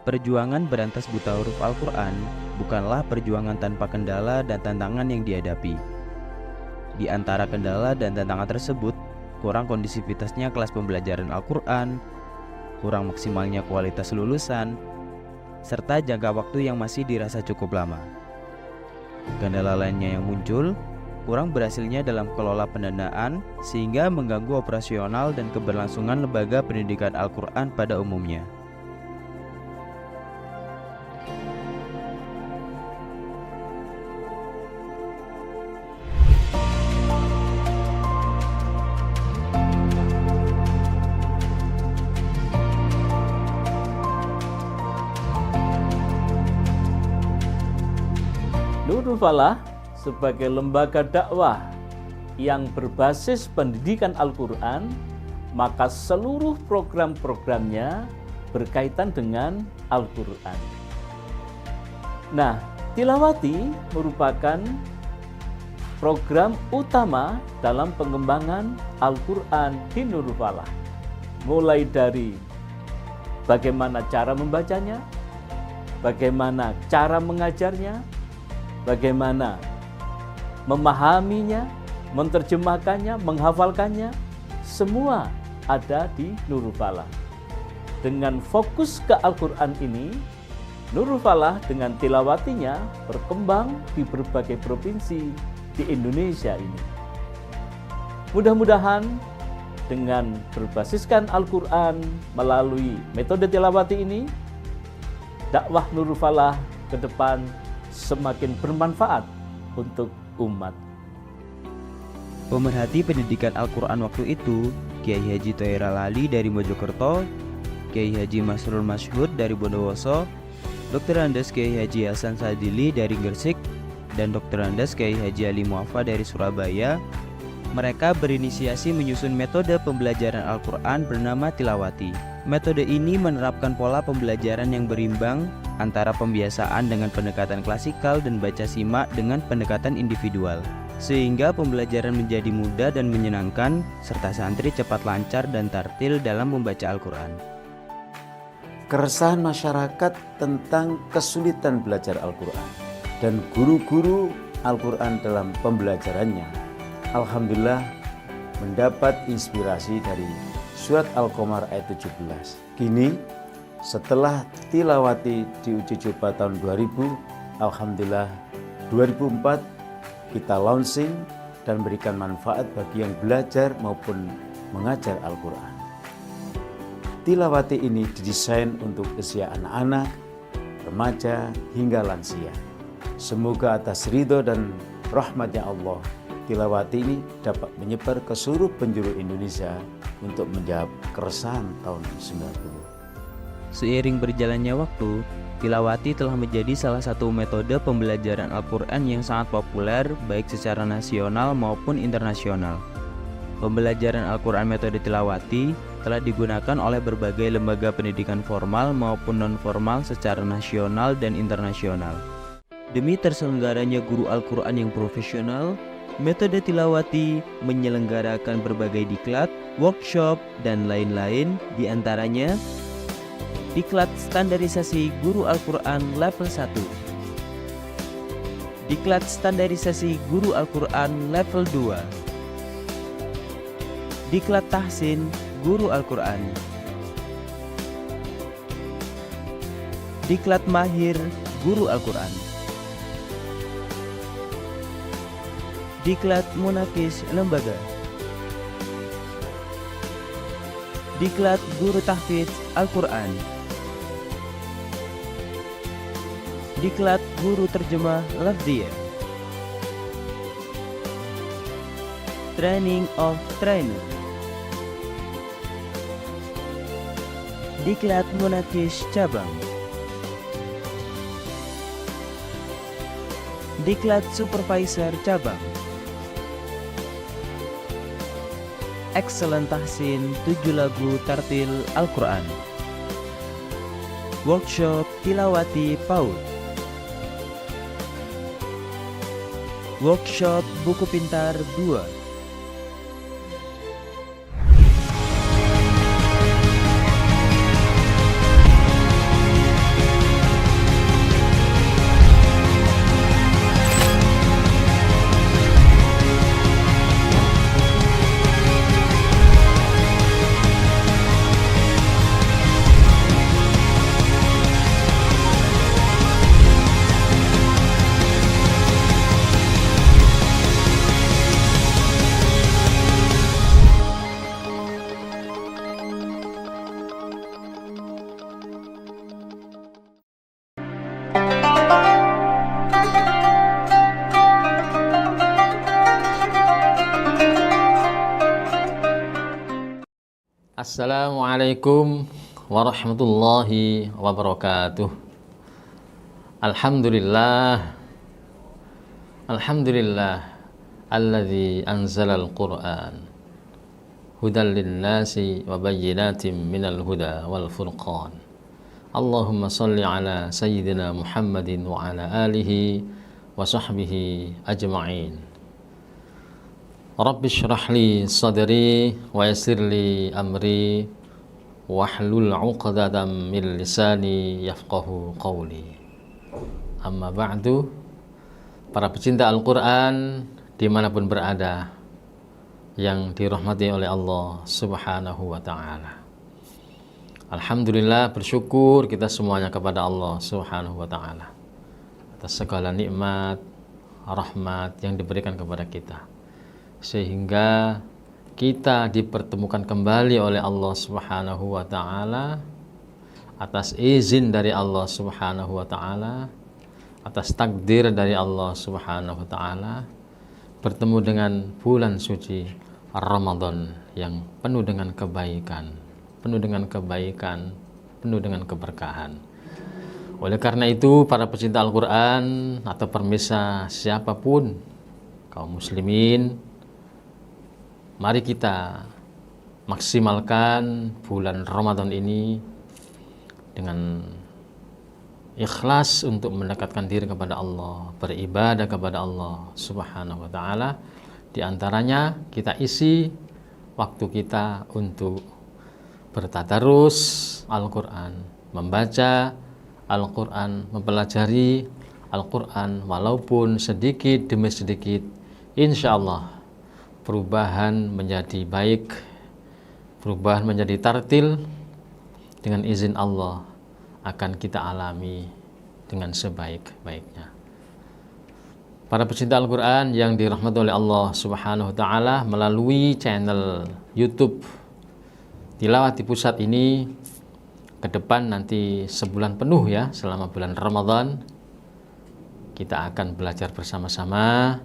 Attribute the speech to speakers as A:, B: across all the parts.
A: Perjuangan berantas buta huruf Al-Quran bukanlah perjuangan tanpa kendala dan tantangan yang dihadapi. Di antara kendala dan tantangan tersebut, kurang kondisivitasnya kelas pembelajaran Al-Quran, kurang maksimalnya kualitas lulusan, serta jangka waktu yang masih dirasa cukup lama. Kendala lainnya yang muncul, kurang berhasilnya dalam kelola pendanaan sehingga mengganggu operasional dan keberlangsungan lembaga pendidikan Al-Quran pada umumnya.
B: Nurul Falah sebagai lembaga dakwah yang berbasis pendidikan Al-Quran, maka seluruh program-programnya berkaitan dengan Al-Quran. Nah, Tilawati merupakan program utama dalam pengembangan Al-Quran di Nurul Falah. Mulai dari bagaimana cara membacanya, bagaimana cara mengajarnya, bagaimana memahaminya, menerjemahkannya, menghafalkannya, semua ada di Nurul Falah. Dengan fokus ke Al-Quran ini, Nurul Falah dengan tilawatinya berkembang di berbagai provinsi di Indonesia ini. Mudah-mudahan dengan berbasiskan Al-Quran melalui metode tilawati ini, dakwah Nurul Falah ke depan semakin bermanfaat untuk umat.
A: Pemerhati pendidikan Al-Quran waktu itu, Kiai Haji Toera Lali dari Mojokerto, Kiai Haji Masrul Masyhur dari Bondowoso, Dr. Andes Kiai Haji Hasan Sadili dari Gresik, dan Dr. Andes Kiai Haji Ali Muafa dari Surabaya. Mereka berinisiasi menyusun metode pembelajaran Al-Quran bernama Tilawati. Metode ini menerapkan pola pembelajaran yang berimbang antara pembiasaan dengan pendekatan klasikal dan baca simak dengan pendekatan individual, sehingga pembelajaran menjadi mudah dan menyenangkan, serta santri cepat lancar dan tartil dalam membaca Al-Quran.
C: Keresahan masyarakat tentang kesulitan belajar Al-Quran dan guru-guru Al-Quran dalam pembelajarannya, alhamdulillah mendapat inspirasi dari surat Al-Qamar ayat 17. Kini setelah Tilawati diuji coba tahun 2000, alhamdulillah 2004 kita launching dan berikan manfaat bagi yang belajar maupun mengajar Al-Quran. Tilawati ini didesain untuk usia anak-anak, remaja hingga lansia. Semoga atas ridho dan rahmatnya Allah, Tilawati ini dapat menyebar ke seluruh penjuru Indonesia untuk menjawab keresahan tahun 90.
A: Seiring berjalannya waktu, Tilawati telah menjadi salah satu metode pembelajaran Al-Quran yang sangat populer baik secara nasional maupun internasional. Pembelajaran Al-Quran metode Tilawati telah digunakan oleh berbagai lembaga pendidikan formal maupun non-formal secara nasional dan internasional. Demi terselenggaranya guru Al-Quran yang profesional, metode Tilawati menyelenggarakan berbagai diklat, workshop, dan lain-lain, diantaranya Diklat Standarisasi Guru Al-Quran Level 1, Diklat Standarisasi Guru Al-Quran Level 2, Diklat Tahsin Guru Al-Quran, Diklat Mahir Guru Al-Quran, Diklat Munafis Lembaga, Diklat Guru Tahfidz Al-Quran, Diklat Guru Terjemah Lafziyah, Training of Trainer, Diklat Munafis Cabang, Diklat Supervisor Cabang, Excellent Tahsin 7 lagu tartil Al-Quran, Workshop Tilawati PAUD, Workshop Buku Pintar 2.
D: Assalamualaikum warahmatullahi wabarakatuh. Alhamdulillah alladzi anzalal Qur'an hudal linnasi wa bayyinatin minal huda wal furqan. Allahumma salli ala sayyidina Muhammadin wa ala alihi wa sahbihi ajma'in. Rabbi shrah li sadri wa yassir li amri wahlul 'uqdatam min lisani yafqahu qawli. Amma ba'du, para pecinta Al-Qur'an dimanapun berada yang dirahmati oleh Allah Subhanahu wa ta'ala. Alhamdulillah, bersyukur kita semuanya kepada Allah Subhanahu wa ta'ala atas segala nikmat, rahmat yang diberikan kepada kita, sehingga kita dipertemukan kembali oleh Allah Subhanahu wa ta'ala atas izin dari Allah Subhanahu wa ta'ala, atas takdir dari Allah Subhanahu wa ta'ala, bertemu dengan bulan suci Ramadan yang penuh dengan kebaikan, penuh dengan keberkahan. Oleh karena itu, para pecinta Al-Quran atau pemirsa siapapun, kaum muslimin, mari kita maksimalkan bulan Ramadan ini dengan ikhlas untuk mendekatkan diri kepada Allah, beribadah kepada Allah Subhanahu wa ta'ala. Di antaranya kita isi waktu kita untuk bertadarus Al-Quran, membaca Al-Quran, mempelajari Al-Quran walaupun sedikit demi sedikit. Insya Allah perubahan menjadi baik, perubahan menjadi tartil dengan izin Allah akan kita alami dengan sebaik-baiknya. Para pecinta Al-Quran yang dirahmati oleh Allah Subhanahu wa ta'ala, melalui channel YouTube Tilawati Pusat ini, ke depan nanti sebulan penuh ya, selama bulan Ramadan kita akan belajar bersama-sama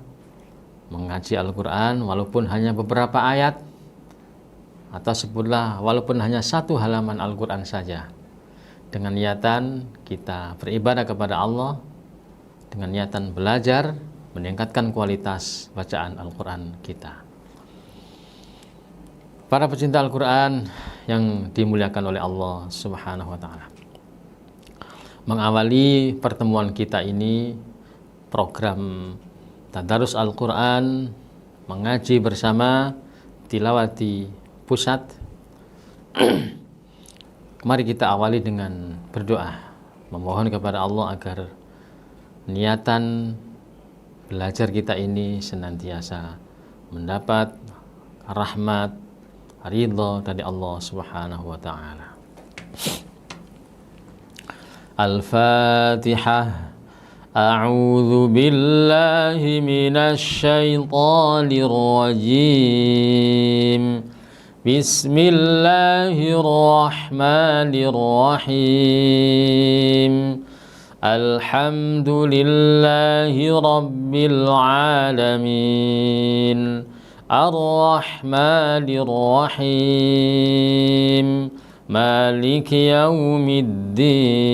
D: mengaji Al-Quran walaupun hanya beberapa ayat, atau sebutlah walaupun hanya satu halaman Al-Quran saja, dengan niatan kita beribadah kepada Allah, dengan niatan belajar, meningkatkan kualitas bacaan Al-Quran kita. Para pecinta Al-Quran yang dimuliakan oleh Allah Subhanahu wa ta'ala, mengawali pertemuan kita ini program Tadarus Al-Quran, mengaji bersama Tilawati Pusat. Mari kita awali dengan berdoa, memohon kepada Allah agar niatan belajar kita ini senantiasa mendapat rahmat, ridha dari Allah Subhanahu wa ta'ala. Al-Fatihah. A'udzu billahi minasy syaithanir rajim. Bismillahirrahmanirrahim. Alhamdulillahi rabbil alamin. Ar-Rahmanir Rahim. Maliki yaumiddin.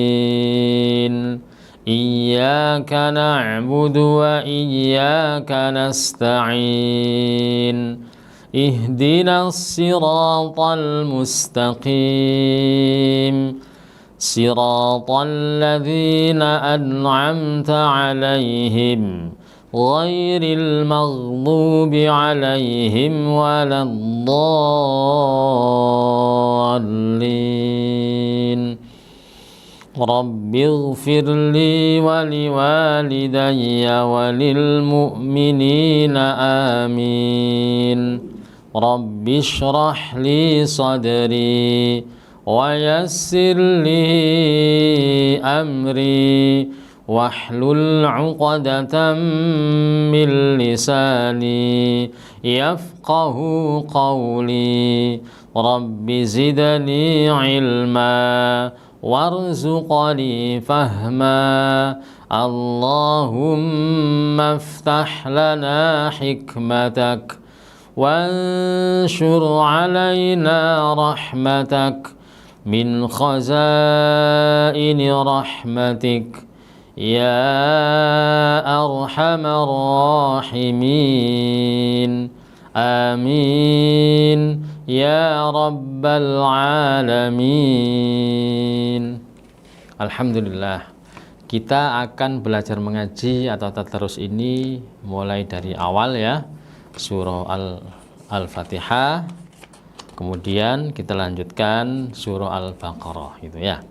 D: Iyyaka na'budu wa iyyaka nasta'in. Ihdinas siratal mustaqim. Siratal ladzina an'amta 'alaihim ghairil maghdubi 'alaihim waladdallin. Rabbighfirli wa liwalidayya wa lil mu'minina amin. Rabbi shrah li sadri wa yassir li amri wahlul 'uqdatam min lisani yafqahu qawli. Rabbi zidni ilma warzuqni fahma. Allahumma aftah lana hikmatak وانشر علينا رحمتك من خزائن رحمتك يا أرحم الراحمين آمين يا رب العالمين. Alhamdulillah, kita akan belajar mengaji atau tadarus ini mulai dari awal ya, surah Al-Fatihah, kemudian kita lanjutkan surah Al-Baqarah gitu ya.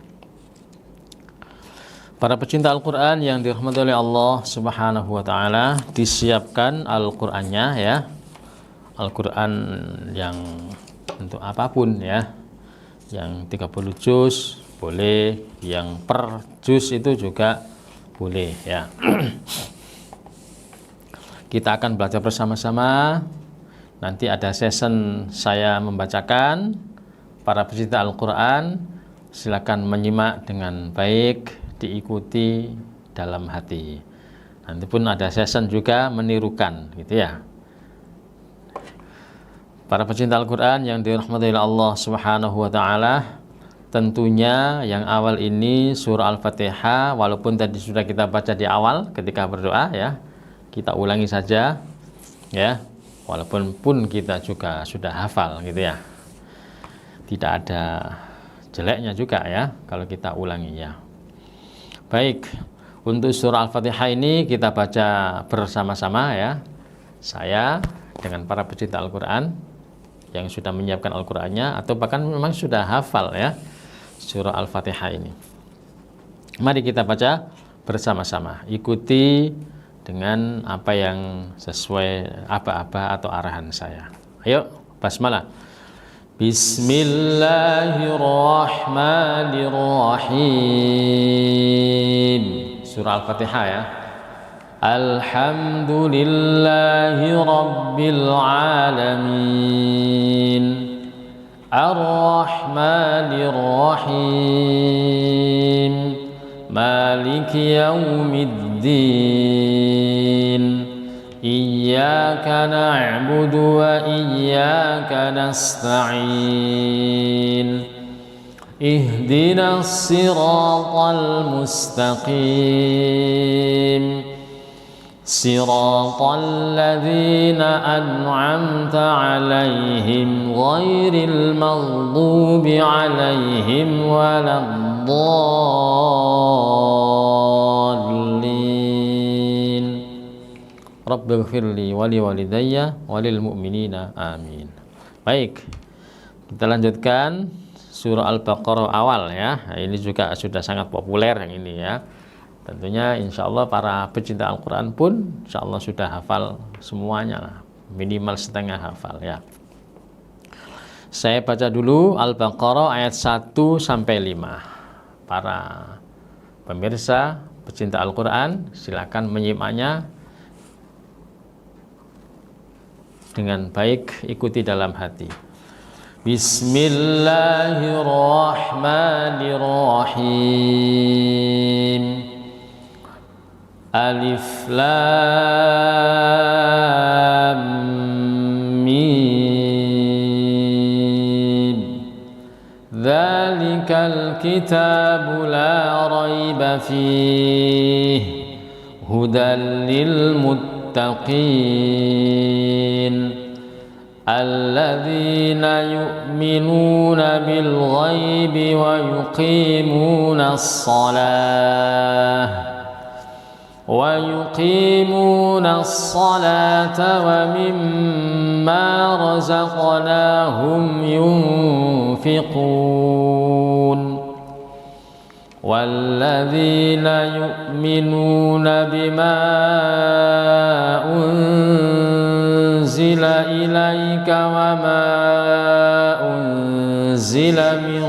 D: Para pecinta Al-Quran yang dirahmati oleh Allah Subhanahu wa Ta'ala, disiapkan Al-Qurannya ya. Al-Quran yang untuk apapun ya, yang 30 juz boleh, yang per juz itu juga boleh ya. Kita akan belajar bersama-sama. Nanti ada session saya membacakan. Para pecinta Al-Quran silakan menyimak dengan baik, diikuti dalam hati. Nanti pun ada session juga menirukan gitu ya. Para pecinta Al-Quran yang dirahmati oleh Allah Subhanahu wa Ta'ala, tentunya yang awal ini surah Al-Fatihah, walaupun tadi sudah kita baca di awal ketika berdoa ya, kita ulangi saja ya, walaupun pun kita juga sudah hafal gitu ya. Tidak ada jeleknya juga ya kalau kita ulangi ya. Baik, untuk surah Al-Fatihah ini kita baca bersama-sama ya. Saya dengan para pecinta Al-Quran yang sudah menyiapkan Al-Qurannya atau bahkan memang sudah hafal ya surah Al-Fatihah ini. Mari kita baca bersama-sama. Ikuti dengan apa yang sesuai apa-apa atau arahan saya. Ayo, basmalah. Bismillahirrahmanirrahim. Surah Al-Fatihah ya. Alhamdulillahi Rabbil Alamin, Ar-Rahmanir-Rahim, Maliki Yawmiddin, Iyyaka na'budu wa iyyaka nasta'in, Ihdinas siratal mustaqim, Siratal ladzina an'amta 'alaihim ghairil maghdubi 'alaihim waladdallin. Rabbighfirli wa liwalidayya wa lil mu'minina amin. Baik, kita lanjutkan surah Al-Baqarah awal ya. Ini juga sudah sangat populer yang ini ya. Tentunya insya Allah para pecinta Al-Quran pun insya Allah sudah hafal semuanya lah. Minimal setengah hafal ya. Saya baca dulu Al-Baqarah ayat 1 sampai 5. Para pemirsa pecinta Al-Quran silakan menyimaknya dengan baik, ikuti dalam hati. Bismillahirrahmanirrahim. Alif Lam Mim. Dzalikal kitabu la raiba fihi hudan lil muttaqin alladzina yu'minuna bil ghaibi wa yuqimuna as-salata wa mimma razaqnahum yunfiqun walladzina yu'minuna bima unzila ilaika wa ma unzila min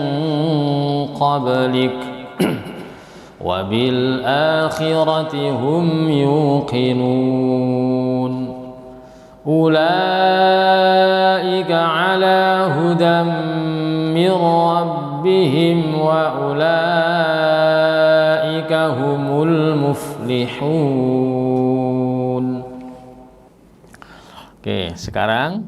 D: qablik wa bil akhirati hum yuqinun ulaika ala hudan min rabbihim wa ulaika humul muflihun. Oke, sekarang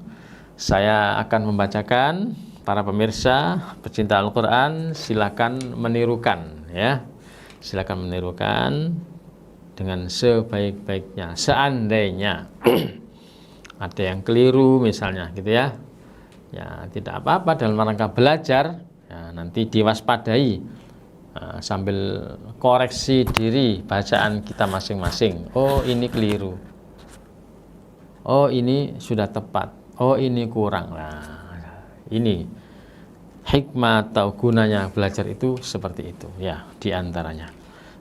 D: Saya akan membacakan, para pemirsa pecinta Al-Quran silakan menirukan ya. Silakan menirukan dengan sebaik-baiknya. Seandainya ada yang keliru misalnya gitu ya. Ya tidak apa-apa, dalam rangka belajar ya, nanti diwaspadai sambil koreksi diri bacaan kita masing-masing. Oh ini keliru. Oh ini sudah tepat. Oh ini kurang. Nah, ini hikmah atau gunanya belajar itu seperti itu ya, diantaranya.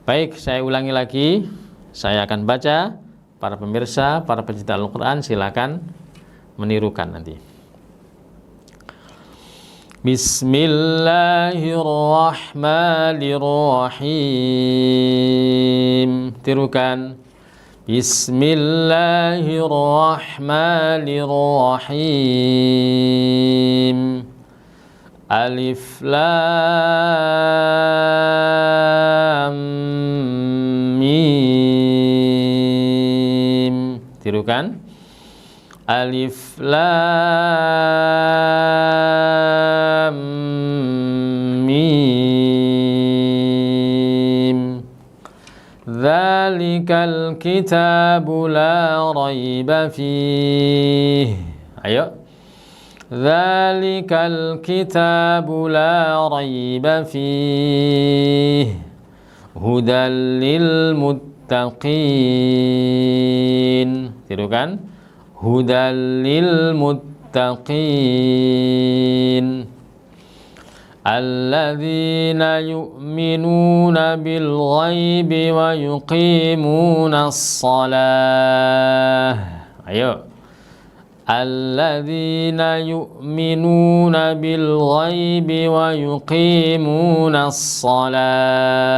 D: Baik, saya ulangi lagi. Saya akan baca. Para pemirsa, para pecinta Al-Quran silakan menirukan nanti. Bismillahirrahmanirrahim. Tirukan. Bismillahirrahmanirrahim. Alif lam mim. Tirukan. Alif lam mim. Dzalikal kitabu la raiba fihi. Ayo. Dzalikal kitabu la raiba fihi. Hudal lil muttaqin. Tirukan. Hudal lil muttaqin. Alladzina yu'minuna bil ghaibi wa yuqimuna as-salah. Ayo. Alladzina yu'minuna bil ghaibi wa yuqimuna as-salah.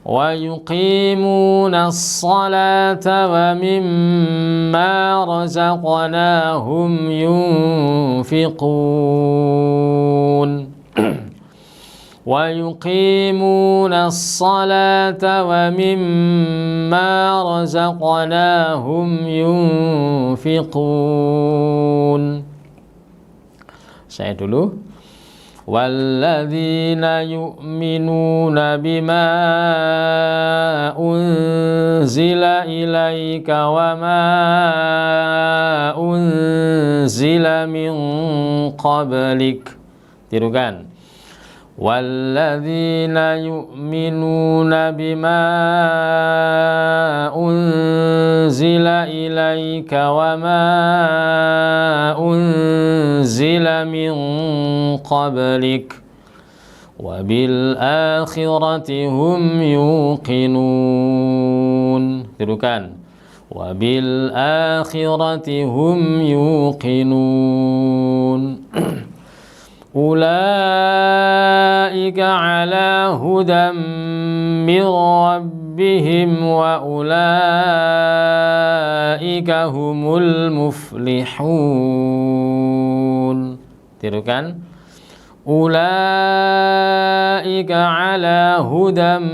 D: Wa yuqimuna as-salata wa mimma razaqnahum yunfiqun. Wa yuqimuna as-salata wa mimma razaqnahum yunfiqun. Saya dulu. Walladzina yu'minuna bima unzila ilaika wa ma unzila min qablik. Tirukan. Walladzina yu'minuna bima unzila ilaika wa ma unzila min qablik wa bil akhirati hum yuqinun. Tirukan. Wa bil akhirati hum yuqinun. Ulaika ala hudam min rabbihim wa ulaika humul muflihun. Tirukan. Ulaika ala hudam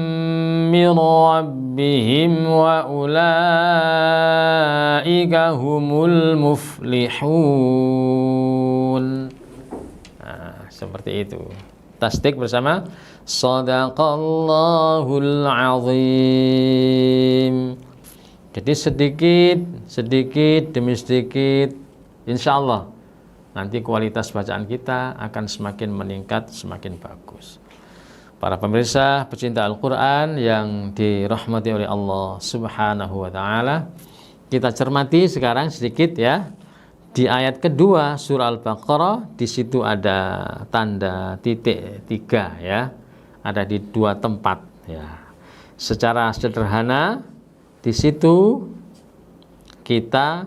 D: min rabbihim wa ulaika humul muflihun. Seperti itu. Tasdik bersama. Shadaqallahul azim. Jadi sedikit demi sedikit, insya Allah nanti kualitas bacaan kita akan semakin meningkat, semakin bagus. Para pemirsa pecinta Al-Quran yang dirahmati oleh Allah Subhanahu wa Ta'ala, kita cermati sekarang sedikit ya. Di ayat kedua surah Al-Baqarah, di situ ada tanda titik 3 ya, ada di 2 tempat ya. Secara sederhana di situ kita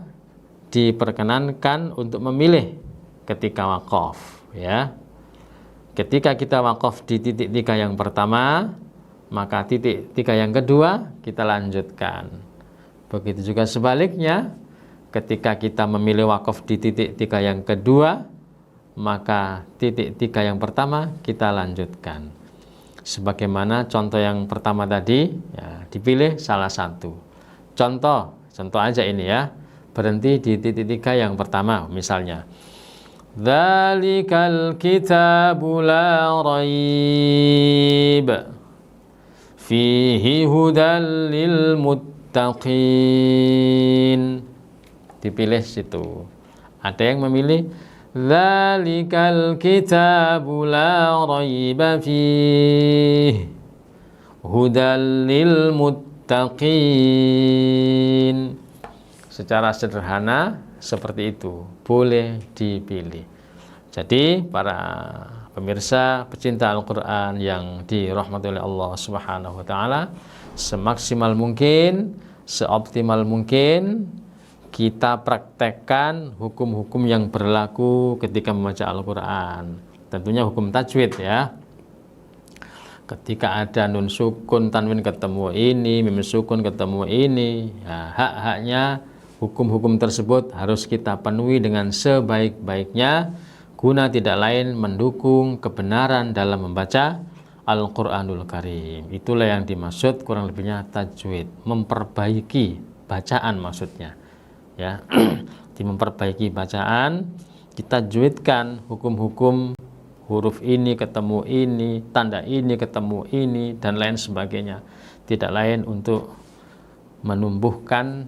D: diperkenankan untuk memilih ketika wakaf ya. Ketika kita wakaf di titik 3 yang pertama, maka titik 3 yang kedua kita lanjutkan. Begitu juga sebaliknya. Ketika kita memilih wakaf di titik 3 yang kedua, maka titik 3 yang pertama kita lanjutkan. Sebagaimana contoh yang pertama tadi, ya, dipilih salah satu. Contoh aja ini ya. berhenti di titik 3 yang pertama. Misalnya, dzalikal kitabu la raib fihi hudal lil muttaqin. Dipilih situ. Ada yang memilih dzalikal kitabu la raiba fihi hudal lil muttaqin. Secara sederhana seperti itu, boleh dipilih. Jadi para pemirsa pecinta Al-Quran yang dirahmati oleh Allah Subhanahu wa Ta'ala, semaksimal mungkin, seoptimal mungkin kita praktekkan hukum-hukum yang berlaku ketika membaca Al-Quran. Tentunya hukum tajwid ya. Ketika ada nun sukun tanwin ketemu ini, mim sukun ketemu ini, ya, hak-haknya hukum-hukum tersebut harus kita penuhi dengan sebaik-baiknya, guna tidak lain mendukung kebenaran dalam membaca Al-Quranul Karim. Itulah yang dimaksud kurang lebihnya tajwid, memperbaiki bacaan maksudnya. Ya, di memperbaiki bacaan, kita tajwidkan hukum-hukum, huruf ini ketemu ini, tanda ini ketemu ini, dan lain sebagainya. Tidak lain untuk menumbuhkan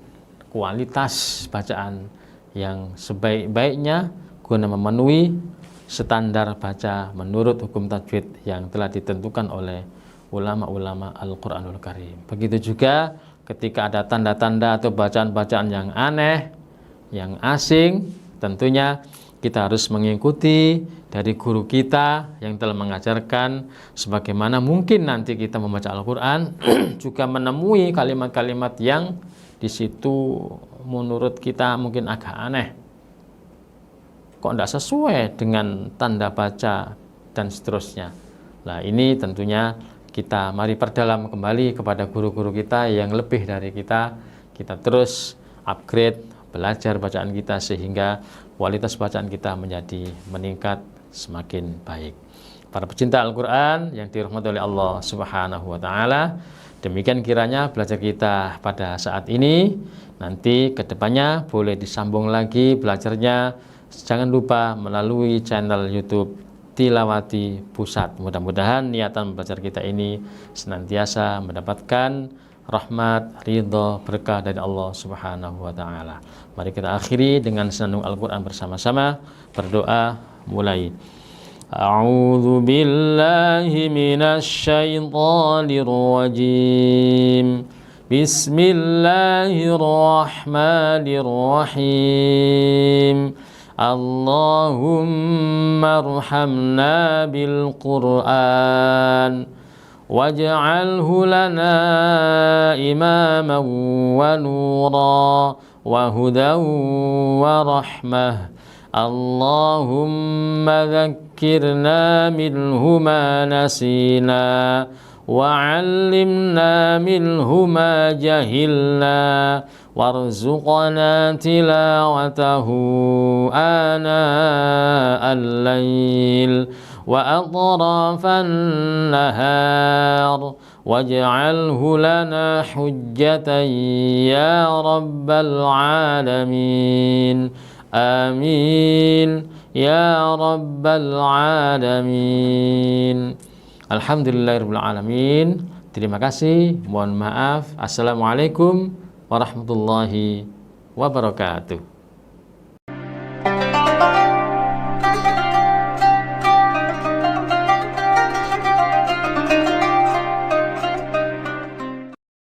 D: kualitas bacaan yang sebaik-baiknya guna memenuhi standar baca menurut hukum tajwid yang telah ditentukan oleh ulama-ulama Al-Quranul Karim. Begitu juga ketika ada tanda-tanda atau bacaan-bacaan yang aneh, yang asing, tentunya kita harus mengikuti dari guru kita yang telah mengajarkan, sebagaimana mungkin nanti kita membaca Al-Quran juga menemui kalimat-kalimat yang di situ menurut kita mungkin agak aneh, kok tidak sesuai dengan tanda baca dan seterusnya. Nah, ini tentunya kita mari perdalam kembali kepada guru-guru kita yang lebih dari kita terus upgrade, belajar bacaan kita sehingga kualitas bacaan kita menjadi meningkat semakin baik. Para pecinta Al-Quran yang dirahmati oleh Allah Subhanahu wa Ta'ala, demikian kiranya belajar kita pada saat ini. Nanti kedepannya boleh disambung lagi belajarnya. Jangan lupa melalui channel YouTube Tilawati Pusat. Mudah-mudahan niatan belajar kita ini senantiasa mendapatkan rahmat, ridho, berkah dari Allah Subhanahu wa Ta'ala. Mari kita akhiri dengan senandung Al-Quran bersama-sama. Berdoa mulai. A'udzu billahi minasy syaithanir rajim. Bismillahirrahmanirrahim. Allahumma arhamna bil Qur'an waj'alhu lana imaman wa nura wa hudan wa rahmah. Allahumma dhakkirna minhu ma nasina wa 'allimna minhu ma jahilna warzuqna tilawatahu ana al-lail wa atrafan nahar waj'alhu lana hujjatan ya rabbal alamin. Amin ya rabbal alamin. Alhamdulillahirabbil alamin. Terima kasih, mohon maaf. Assalamualaikum warahmatullahi wabarakatuh.